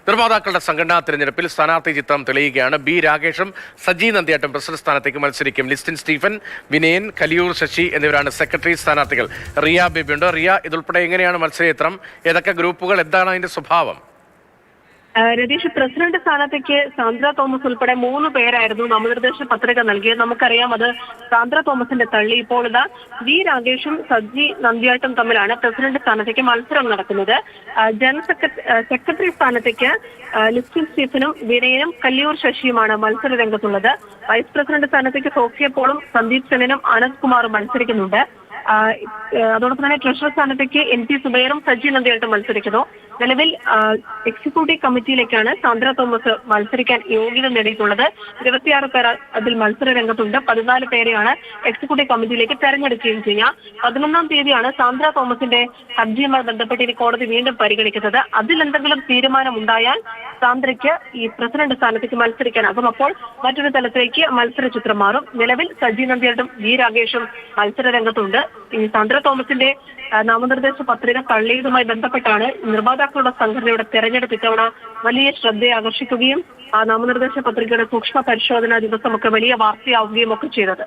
നിർമ്മാതാക്കളുടെ സംഘടനാ തിരഞ്ഞെടുപ്പിൽ സ്ഥാനാർത്ഥി ചിത്രം തെളിയുകയാണ്. ബി രാകേഷും സജി നന്ദിയാട്ടും പ്രസിഡന്റ് സ്ഥാനത്തേക്ക് മത്സരിക്കും. ലിസ്റ്റിൻ സ്റ്റീഫൻ, വിനയൻ, കലിയൂർ ശശി എന്നിവരാണ് സെക്രട്ടറി സ്ഥാനാർത്ഥികൾ. റിയ ബേബിയുണ്ട്. റിയ, ഇതുൾപ്പെടെ എങ്ങനെയാണ് മത്സരചിത്രം? ഏതൊക്കെ ഗ്രൂപ്പുകൾ? എന്താണ് അതിന്റെ സ്വഭാവം? രതീഷ്, പ്രസിഡന്റ് സ്ഥാനത്തേക്ക് സാന്ദ്ര തോമസ് ഉൾപ്പെടെ 3 പേരായിരുന്നു നാമനിർദ്ദേശ പത്രിക നൽകിയത്. നമുക്കറിയാം, അത് സാന്ദ്ര തോമസിന്റെ തള്ളി. ഇപ്പോൾ ഇതാ വി രാകേഷും സജി നന്ദിയാട്ടും തമ്മിലാണ് പ്രസിഡന്റ് സ്ഥാനത്തേക്ക് മത്സരം നടക്കുന്നത്. ജനറൽ സെക്രട്ടറി സ്ഥാനത്തേക്ക് ലിസ്റ്റിൻ സ്റ്റീഫനും വിനയനും കല്ലിയൂർ ശശിയുമാണ് മത്സര രംഗത്തുള്ളത്. വൈസ് പ്രസിഡന്റ് സ്ഥാനത്തേക്ക് സോഫിയ പോളും സന്ദീപ് സെനും അനസ് കുമാറും മത്സരിക്കുന്നുണ്ട്. അതോടൊപ്പം തന്നെ ട്രഷറർ സ്ഥാനത്തേക്ക് NP സുബൈറും സജി നന്ദിയായിട്ടും മത്സരിക്കുന്നു. നിലവിൽ എക്സിക്യൂട്ടീവ് കമ്മിറ്റിയിലേക്കാണ് സാന്ദ്ര തോമസ് മത്സരിക്കാൻ യോഗ്യത നേടിയിട്ടുള്ളത്. 26 പേർ അതിൽ മത്സര രംഗത്തുണ്ട്. 14 പേരെയാണ് എക്സിക്യൂട്ടീവ് കമ്മിറ്റിയിലേക്ക് തെരഞ്ഞെടുക്കുകയും ചെയ്യുക. 11-ാം തീയതിയാണ് സാന്ദ്ര തോമസിന്റെ ഹർജിയുമായി ബന്ധപ്പെട്ട് ഇനി കോടതി വീണ്ടും പരിഗണിക്കുന്നത്. അതിലെന്തെങ്കിലും തീരുമാനം ഉണ്ടായാൽ സാന്ദ്രയ്ക്ക് ഈ പ്രസിഡന്റ് സ്ഥാനത്തേക്ക് മത്സരിക്കാനാകും. അപ്പോൾ മറ്റൊരു തലത്തിലേക്ക് മത്സര ചിത്രം മാറും. നിലവിൽ സജി നന്ദിയാട്ടും വി രാകേഷും മത്സര രംഗത്തുണ്ട്. ഈ സാന്ദ്ര തോമസിന്റെ നാമനിർദ്ദേശ പത്രിക തള്ളിയതുമായി ബന്ധപ്പെട്ടാണ് നിർമ്മാതാക്കളുടെ സംഘടനയുടെ തെരഞ്ഞെടുപ്പ് ഇത്തവണ വലിയ ശ്രദ്ധയെ ആകർഷിക്കുകയും ആ നാമനിർദ്ദേശ പത്രികയുടെ സൂക്ഷ്മ പരിശോധനാ ദിവസമൊക്കെ വലിയ വാർത്തയാവുകയും ഒക്കെ ചെയ്തത്.